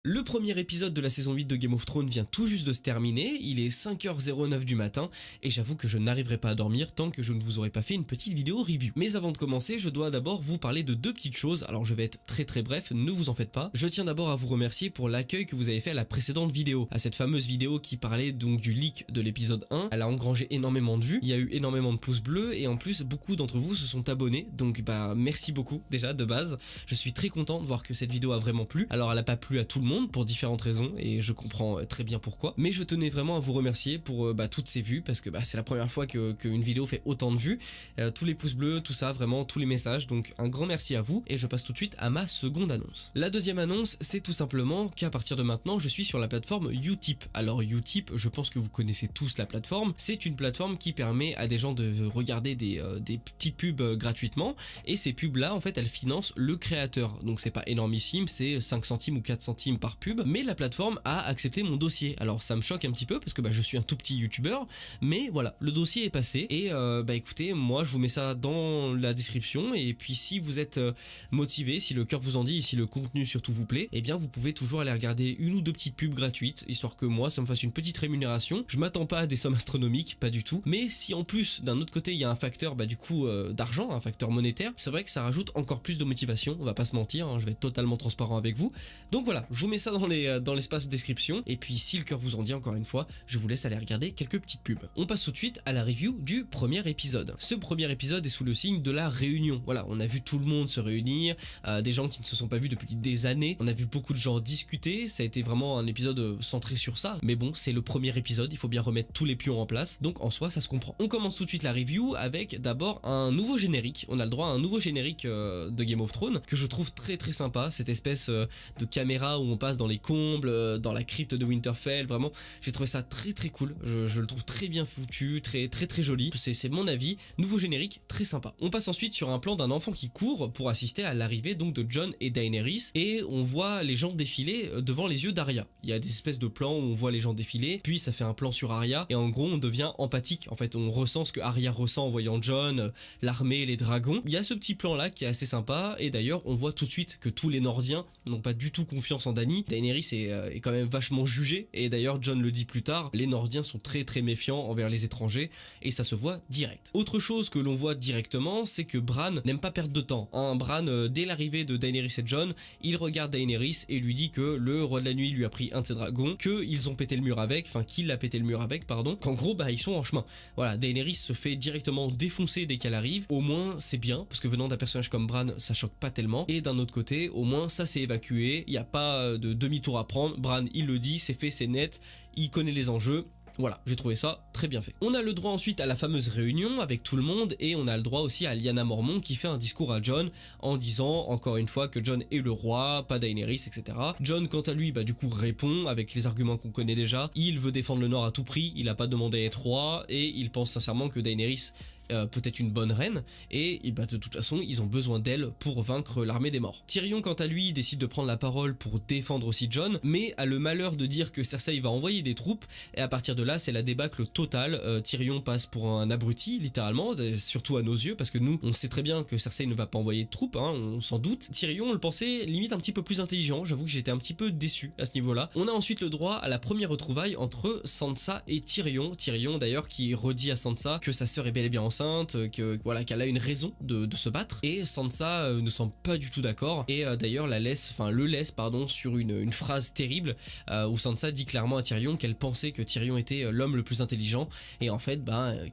Le premier épisode de la saison 8 de Game of Thrones vient tout juste de se terminer, il est 5h09 du matin et j'avoue que je n'arriverai pas à dormir tant que je ne vous aurai pas fait une petite vidéo review. Mais avant de commencer, je dois d'abord vous parler de deux petites choses, alors je vais être très bref, ne vous en faites pas. Je tiens d'abord à vous remercier pour l'accueil que vous avez fait à la précédente vidéo, à cette fameuse vidéo qui parlait donc du leak de l'épisode 1. Elle a engrangé énormément de vues, il y a eu énormément de pouces bleus et en plus beaucoup d'entre vous se sont abonnés, donc merci beaucoup déjà de base. Je suis très content de voir que cette vidéo a vraiment plu. Alors elle a pas plu à tout le monde pour différentes raisons et je comprends très bien pourquoi, mais je tenais vraiment à vous remercier pour toutes ces vues parce que c'est la première fois qu'une vidéo fait autant de vues, tous les pouces bleus, tout ça, vraiment tous les messages, donc un grand merci à vous et je passe tout de suite à ma seconde annonce. La deuxième annonce, c'est tout simplement qu'à partir de maintenant je suis sur la plateforme Utip. Alors Utip, je pense que vous connaissez tous la plateforme, c'est une plateforme qui permet à des gens de regarder des petites pubs gratuitement et ces pubs là en fait elles financent le créateur, donc c'est pas énormissime, c'est 5 centimes ou 4 centimes par pub, mais la plateforme a accepté mon dossier. Alors ça me choque un petit peu parce que je suis un tout petit youtubeur, mais voilà, le dossier est passé et écoutez, moi je vous mets ça dans la description et puis si vous êtes motivé, si le cœur vous en dit et si le contenu surtout vous plaît, eh bien vous pouvez toujours aller regarder une ou deux petites pubs gratuites, histoire que moi ça me fasse une petite rémunération. Je m'attends pas à des sommes astronomiques, pas du tout, mais si en plus d'un autre côté il y a un facteur d'argent, un facteur monétaire, c'est vrai que ça rajoute encore plus de motivation, on va pas se mentir, hein, je vais être totalement transparent avec vous. Donc voilà, je vous mets ça dans l'espace description et puis si le cœur vous en dit, encore une fois, je vous laisse aller regarder quelques petites pubs. On passe tout de suite à la review du premier épisode. Ce premier épisode est sous le signe de la réunion. Voilà, on a vu tout le monde se réunir, des gens qui ne se sont pas vus depuis des années, on a vu beaucoup de gens discuter, ça a été vraiment un épisode centré sur ça, mais bon, c'est le premier épisode, il faut bien remettre tous les pions en place, donc en soi ça se comprend. On commence tout de suite la review avec d'abord un nouveau générique. On a le droit à un nouveau générique de Game of Thrones que je trouve très sympa, cette espèce de caméra où on passe dans les combles, dans la crypte de Winterfell, vraiment j'ai trouvé ça très cool, je le trouve très bien foutu, très joli, c'est mon avis. Nouveau générique très sympa. On passe ensuite sur un plan d'un enfant qui court pour assister à l'arrivée donc de Jon et Daenerys et on voit les gens défiler devant les yeux d'Arya. Il y a des espèces de plans où on voit les gens défiler, puis ça fait un plan sur Arya et en gros on devient empathique, en fait on ressent ce que Arya ressent en voyant Jon, l'armée, les dragons. Il y a ce petit plan là qui est assez sympa et d'ailleurs on voit tout de suite que tous les Nordiens n'ont pas du tout confiance en Dany. Daenerys est quand même vachement jugée et d'ailleurs Jon le dit plus tard, les Nordiens sont très méfiants envers les étrangers et ça se voit direct. Autre chose que l'on voit directement, c'est que Bran n'aime pas perdre de temps. Bran, dès l'arrivée de Daenerys et Jon, il regarde Daenerys et lui dit que le roi de la nuit lui a pris un de ses dragons, qu'ils ont pété le mur avec, qu'il a pété le mur avec, pardon, qu'en gros ils sont en chemin. Voilà, Daenerys se fait directement défoncer dès qu'elle arrive, au moins c'est bien, parce que venant d'un personnage comme Bran, ça choque pas tellement, et d'un autre côté, au moins ça s'est évacué, il n'y a pas de demi-tour à prendre, Bran il le dit, c'est fait, c'est net, il connaît les enjeux. Voilà, j'ai trouvé ça très bien fait. On a le droit ensuite à la fameuse réunion avec tout le monde et on a le droit aussi à Lyanna Mormont qui fait un discours à Jon en disant encore une fois que Jon est le roi, pas Daenerys, etc. Jon quant à lui du coup répond avec les arguments qu'on connaît déjà, il veut défendre le Nord à tout prix, il a pas demandé à être roi et il pense sincèrement que Daenerys peut être une bonne reine et de toute façon ils ont besoin d'elle pour vaincre l'armée des morts. Tyrion quant à lui décide de prendre la parole pour défendre aussi Jon mais a le malheur de dire que Cersei va envoyer des troupes et à partir de là c'est la débâcle totale. Tyrion passe pour un abruti littéralement, surtout à nos yeux parce que nous on sait très bien que Cersei ne va pas envoyer de troupes, on s'en doute. Tyrion on le pensait limite un petit peu plus intelligent, j'avoue que j'étais un petit peu déçu à ce niveau là. On a ensuite le droit à la première retrouvaille entre Sansa et Tyrion d'ailleurs qui redit à Sansa que sa sœur est bel et bien enceinte, qu'elle a une raison de se battre et Sansa ne semble pas du tout d'accord et d'ailleurs le laisse sur une phrase terrible où Sansa dit clairement à Tyrion qu'elle pensait que Tyrion était l'homme le plus intelligent et en fait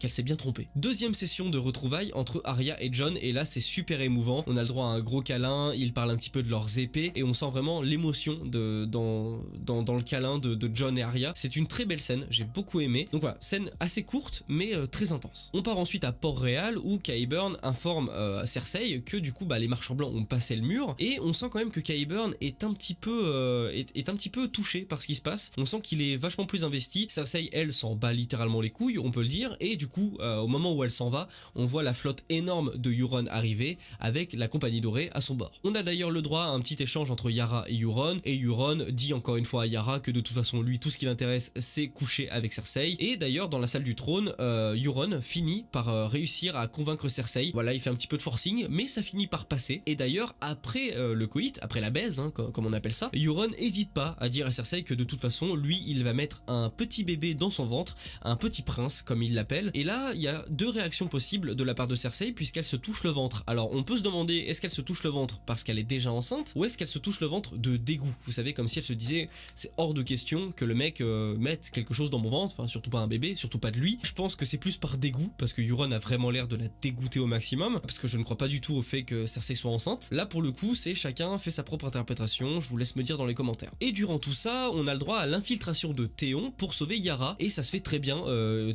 qu'elle s'est bien trompée. Deuxième session de retrouvailles entre Arya et Jon et là c'est super émouvant, on a le droit à un gros câlin, ils parlent un petit peu de leurs épées et on sent vraiment l'émotion dans le câlin de Jon et Arya. C'est une très belle scène, j'ai beaucoup aimé. Donc voilà, scène assez courte mais très intense. On part ensuite à Port-Réal où Qyburn informe à Cersei que du coup les marcheurs blancs ont passé le mur et on sent quand même que Qyburn est un petit peu touché par ce qui se passe. On sent qu'il est vachement plus investi. Cersei elle s'en bat littéralement les couilles, on peut le dire, et du coup au moment où elle s'en va, on voit la flotte énorme de Euron arriver avec la compagnie dorée à son bord. On a d'ailleurs le droit à un petit échange entre Yara et Euron dit encore une fois à Yara que de toute façon lui tout ce qui l'intéresse c'est coucher avec Cersei et d'ailleurs dans la salle du trône Euron finit par réussir à convaincre Cersei. Voilà, il fait un petit peu de forcing, mais ça finit par passer. Et d'ailleurs, après le coït, après la baise, hein, comme on appelle ça, Euron hésite pas à dire à Cersei que de toute façon, lui, il va mettre un petit bébé dans son ventre, un petit prince, comme il l'appelle. Et là, il y a deux réactions possibles de la part de Cersei, puisqu'elle se touche le ventre. Alors, on peut se demander, est-ce qu'elle se touche le ventre parce qu'elle est déjà enceinte, ou est-ce qu'elle se touche le ventre de dégoût? Vous savez, comme si elle se disait, c'est hors de question que le mec mette quelque chose dans mon ventre, enfin, surtout pas un bébé, surtout pas de lui. Je pense que c'est plus par dégoût, parce que Euron a vraiment l'air de la dégoûter au maximum, parce que je ne crois pas du tout au fait que Cersei soit enceinte. Là, pour le coup, c'est chacun fait sa propre interprétation, je vous laisse me dire dans les commentaires. Et durant tout ça, on a le droit à l'infiltration de Théon pour sauver Yara, et ça se fait très bien.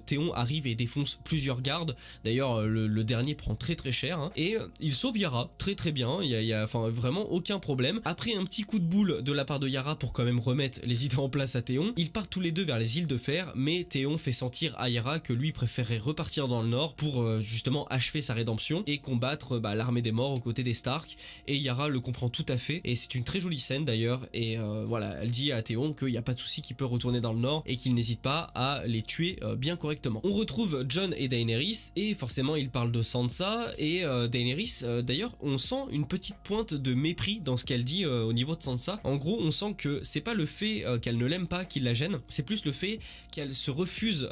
Théon arrive et défonce plusieurs gardes. D'ailleurs, le dernier prend très cher, hein, et il sauve Yara très bien. Il y a enfin vraiment aucun problème. Après un petit coup de boule de la part de Yara pour quand même remettre les idées en place à Théon, ils partent tous les deux vers les îles de fer, mais Théon fait sentir à Yara que lui préférerait repartir dans le nord pour justement achever sa rédemption et combattre l'armée des morts aux côtés des Stark. Et Yara le comprend tout à fait, et c'est une très jolie scène d'ailleurs. Et voilà, elle dit à Théon qu'il n'y a pas de souci, qu'il peut retourner dans le nord et qu'il n'hésite pas à les tuer bien correctement. On retrouve Jon et Daenerys, et forcément ils parlent de Sansa, et Daenerys d'ailleurs, on sent une petite pointe de mépris dans ce qu'elle dit au niveau de Sansa. En gros, on sent que c'est pas le fait qu'elle ne l'aime pas qui la gêne, c'est plus le fait qu'elle se refuse,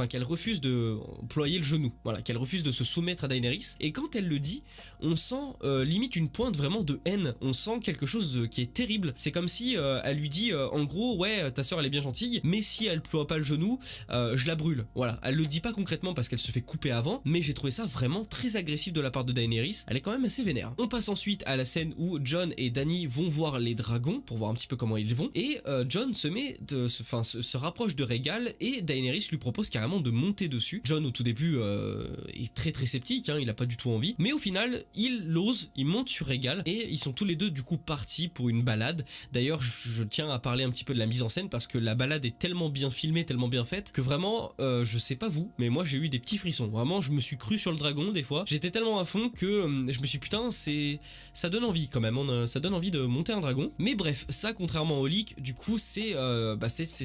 qu'elle refuse de ployer le genou, voilà, qu'elle refuse de se soumettre à Daenerys. Et quand elle le dit, on sent limite une pointe vraiment de haine, on sent quelque chose qui est terrible. C'est comme si elle lui dit en gros, ouais, ta soeur elle est bien gentille, mais si elle ploie pas le genou, je la brûle. Voilà, elle le dit pas concrètement parce qu'elle se fait couper avant, mais j'ai trouvé ça vraiment très agressif de la part de Daenerys. Elle est quand même assez vénère. On passe ensuite à la scène où Jon et Dany vont voir les dragons pour voir un petit peu comment ils vont, et Jon se rapproche de Rhaegal, et Daenerys lui propose carrément de monter dessus. Jon au tout début est très sceptique, hein, il a pas du tout envie, mais au final il l'ose, il monte sur Rhaegal, et ils sont tous les deux du coup partis pour une balade. D'ailleurs je tiens à parler un petit peu de la mise en scène, parce que la balade est tellement bien filmée, tellement bien faite, que vraiment je sais pas vous, mais moi j'ai eu des petits frissons. Vraiment, je me suis cru sur le dragon des fois, j'étais tellement à fond que je me suis putain, ça donne envie quand même, ça donne envie de monter un dragon. Mais bref, ça contrairement au leak, du coup c'est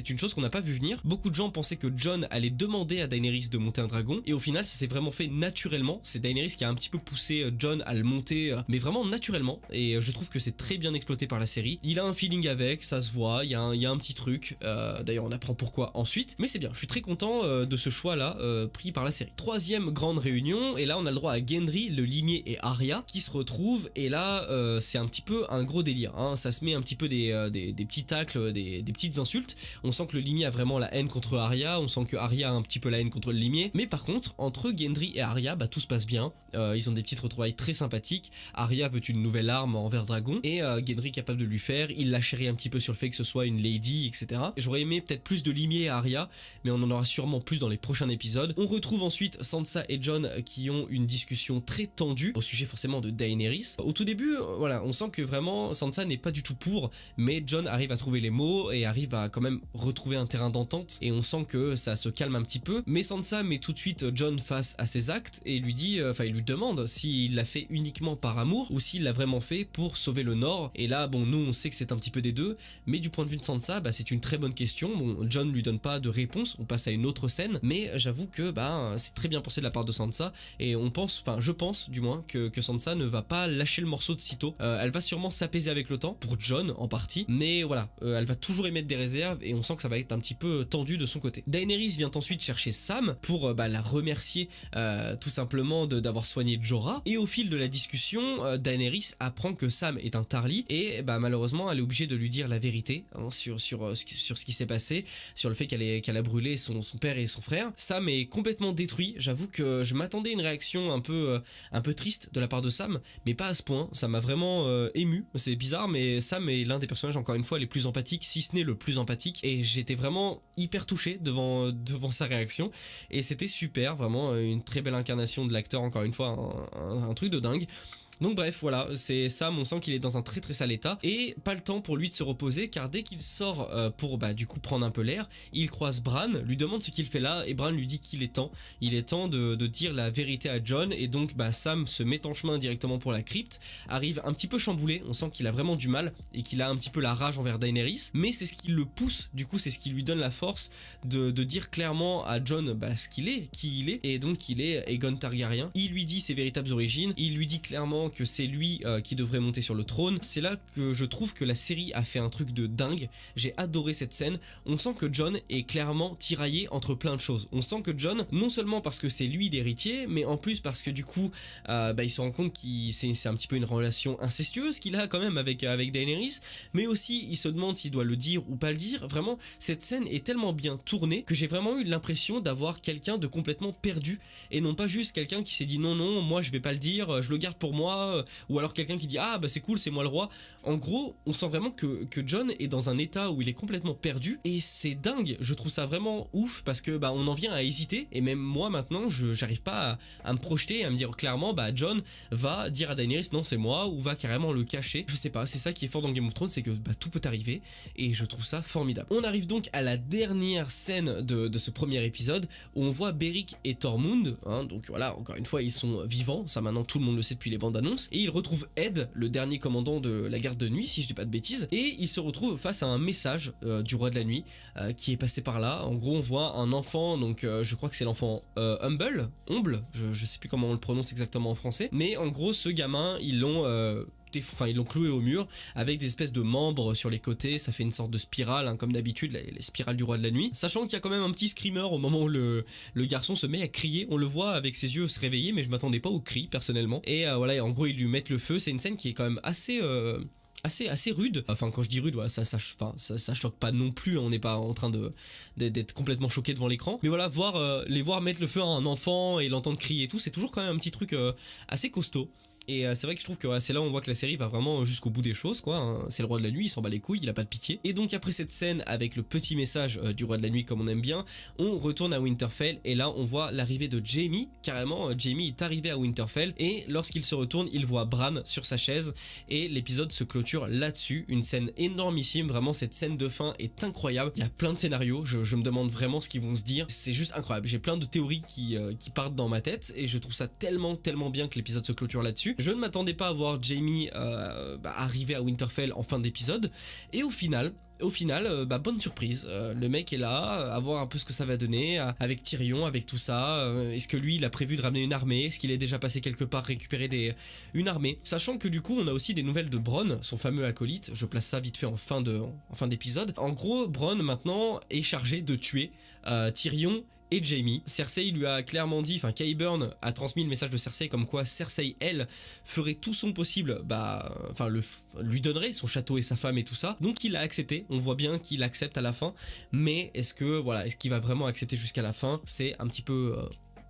une chose qu'on n'a pas vu venir. Beaucoup de gens pensaient que Jon allait demander à Daenerys de monter un dragon, et au final ça s'est vraiment fait naturellement. C'est Daenerys qui a un petit peu poussé Jon à le monter, mais vraiment naturellement, et je trouve que c'est très bien exploité par la série. Il a un feeling avec, ça se voit, il y a un petit truc, d'ailleurs on apprend pourquoi ensuite, mais c'est bien, je suis très content de ce choix là pris par la série. Troisième grande réunion, et là on a le droit à Gendry, le limier et Arya qui se retrouvent, et là c'est un petit peu un gros délire, hein. Ça se met un petit peu des petits tacles, des petites insultes. On sent que le limier a vraiment la haine contre Arya, on sent que Arya a un petit peu la haine contre le limier, mais par contre entre Gendry et Arya tout se passe bien, ils ont des petites retrouvailles très sympathiques. Arya veut une nouvelle arme en verre dragon, et Gendry est capable de lui faire, il la chérit un petit peu sur le fait que ce soit une lady, etc. J'aurais aimé peut-être plus de limier à Arya, mais on en aura sûrement plus dans les prochains épisodes. On retrouve ensuite Sansa et Jon qui ont une discussion très tendue au sujet forcément de Daenerys. Au tout début, voilà, on sent que vraiment Sansa n'est pas du tout pour, mais Jon arrive à trouver les mots et arrive à quand même retrouver un terrain d'entente, et on sent que ça se calme un petit peu. Mais Sansa met tout de suite Jon face à ses actes et lui dit, il lui demande s'il l'a fait uniquement par amour ou s'il l'a vraiment fait pour sauver le Nord. Et là, bon, nous on sait que c'est un petit peu des deux, mais du point de vue de Sansa, c'est une très bonne question. Bon, Jon lui donne pas de réponse, on passe à une autre scène, mais j'avoue que c'est très bien pensé de la part de Sansa, et je pense du moins que Sansa ne va pas lâcher le morceau de sitôt. Elle va sûrement s'apaiser avec le temps, pour Jon en partie, mais voilà, elle va toujours émettre des réserves, et on sent que ça va être un petit peu tendu de son côté. Daenerys vient ensuite chercher Sam pour la remercier tout simplement d'avoir soigné Jorah, et au fil de la discussion, Daenerys apprend que Sam est un Tarly, et malheureusement elle est obligée de lui dire la vérité, hein, sur ce qui s'est passé, sur le fait qu'elle a brûlé son père et son frère. Sam est complètement détruit. J'avoue que je m'attendais à une réaction un peu triste de la part de Sam, mais pas à ce point. Ça m'a vraiment ému. C'est bizarre, mais Sam est l'un des personnages, encore une fois, les plus empathiques, si ce n'est le plus empathique, et j'étais vraiment hyper touché devant sa réaction, et c'était super, vraiment une très belle incarnation de l'acteur, encore une fois, un truc de dingue. Donc bref, voilà, c'est Sam, on sent qu'il est dans un très très sale état et pas le temps pour lui de se reposer car dès qu'il sort pour du coup prendre un peu l'air, il croise Bran, lui demande ce qu'il fait là et Bran lui dit qu'il est temps. Il est temps de dire la vérité à Jon et donc Sam se met en chemin directement pour la crypte, arrive un petit peu chamboulé, on sent qu'il a vraiment du mal et qu'il a un petit peu la rage envers Daenerys, mais c'est ce qui le pousse, du coup c'est ce qui lui donne la force de dire clairement à Jon ce qu'il est, qui il est, et donc il est Aegon Targaryen. Il lui dit ses véritables origines, il lui dit clairement que c'est lui qui devrait monter sur le trône. C'est là que je trouve que la série a fait un truc de dingue, j'ai adoré cette scène. On sent que Jon est clairement tiraillé entre plein de choses. On sent que Jon, non seulement parce que c'est lui l'héritier, mais en plus parce que du coup il se rend compte que c'est un petit peu une relation incestueuse qu'il a quand même avec Daenerys, mais aussi il se demande s'il doit le dire ou pas le dire. Vraiment, cette scène est tellement bien tournée que j'ai vraiment eu l'impression d'avoir quelqu'un de complètement perdu et non pas juste quelqu'un qui s'est dit non moi je vais pas le dire, je le garde pour moi, ou alors quelqu'un qui dit ah c'est cool, c'est moi le roi. En gros, on sent vraiment que Jon est dans un état où il est complètement perdu et c'est dingue. Je trouve ça vraiment ouf parce que on en vient à hésiter et même moi maintenant j'arrive pas à me projeter, à me dire clairement Jon va dire à Daenerys non c'est moi, ou va carrément le cacher. Je sais pas, c'est ça qui est fort dans Game of Thrones, c'est que tout peut arriver et je trouve ça formidable. On arrive donc à la dernière scène de ce premier épisode où on voit Beric et Tormund, donc voilà, encore une fois ils sont vivants, ça maintenant tout le monde le sait depuis les bandes annonces, et ils retrouvent Ed, le dernier commandant de la garde de nuit si je dis pas de bêtises, et ils se retrouvent face à un message du roi de la nuit qui est passé par là. En gros on voit un enfant, donc je crois que c'est l'enfant Humble, je sais plus comment on le prononce exactement en français, mais en gros ce gamin ils l'ont cloué au mur avec des espèces de membres sur les côtés, ça fait une sorte de spirale comme d'habitude, les spirales du roi de la nuit, sachant qu'il y a quand même un petit screamer au moment où le garçon se met à crier, on le voit avec ses yeux se réveiller, mais je m'attendais pas au cri personnellement, et voilà, en gros ils lui mettent le feu. C'est une scène qui est quand même assez rude, enfin quand je dis rude, voilà, ça choque pas non plus, on n'est pas en train d'être complètement choqué devant l'écran, mais voilà, les voir mettre le feu à un enfant et l'entendre crier et tout, c'est toujours quand même un petit truc assez costaud. Et c'est vrai que je trouve que c'est là où on voit que la série va vraiment jusqu'au bout des choses, quoi. C'est le roi de la nuit, il s'en bat les couilles, il a pas de pitié. Et donc après cette scène avec le petit message du roi de la nuit comme on aime bien, on retourne à Winterfell et là on voit l'arrivée de Jaime. Carrément, Jaime est arrivé à Winterfell et lorsqu'il se retourne, il voit Bran sur sa chaise et l'épisode se clôture là-dessus. Une scène énormissime, vraiment cette scène de fin est incroyable. Il y a plein de scénarios, je me demande vraiment ce qu'ils vont se dire. C'est juste incroyable, j'ai plein de théories qui partent dans ma tête et je trouve ça tellement bien que l'épisode se clôture là-dessus. Je ne m'attendais pas à voir Jaime arriver à Winterfell en fin d'épisode et au final, bonne surprise, le mec est là, à voir un peu ce que ça va donner avec Tyrion, avec tout ça. Est-ce que lui il a prévu de ramener une armée, est-ce qu'il est déjà passé quelque part récupérer une armée, sachant que du coup on a aussi des nouvelles de Bronn, son fameux acolyte. Je place ça vite fait en fin d'épisode. En gros, Bronn maintenant est chargé de tuer Tyrion et Jaime. Cersei lui a clairement dit, Qyburn a transmis le message de Cersei comme quoi Cersei, elle, ferait tout son possible, lui donnerait son château et sa femme et tout ça. Donc il a accepté, on voit bien qu'il accepte à la fin, mais est-ce qu'il va vraiment accepter jusqu'à la fin? C'est un petit peu...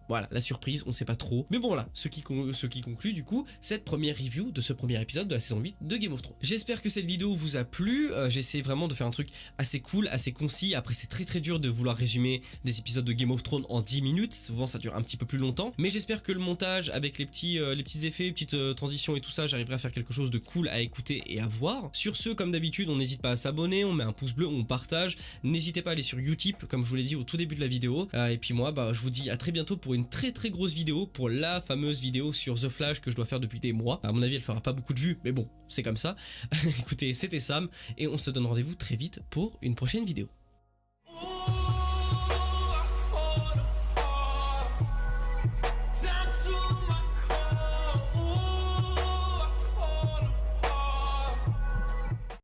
Voilà, la surprise, on sait pas trop. Mais bon voilà, ce qui conclut du coup cette première review de ce premier épisode de la saison 8 de Game of Thrones. J'espère que cette vidéo vous a plu, j'ai essayé vraiment de faire un truc assez cool, assez concis. Après c'est très dur de vouloir résumer des épisodes de Game of Thrones en 10 minutes, souvent ça dure un petit peu plus longtemps. Mais j'espère que le montage avec les petits effets, les petites transitions et tout ça, j'arriverai à faire quelque chose de cool à écouter et à voir. Sur ce, comme d'habitude, on n'hésite pas à s'abonner, on met un pouce bleu, on partage. N'hésitez pas à aller sur Utip, comme je vous l'ai dit au tout début de la vidéo. Et puis moi, je vous dis à très bientôt pour une très grosse vidéo, pour la fameuse vidéo sur The Flash que je dois faire depuis des mois. À mon avis elle fera pas beaucoup de vues, mais bon, c'est comme ça. Écoutez, c'était Sam et on se donne rendez-vous très vite pour une prochaine vidéo.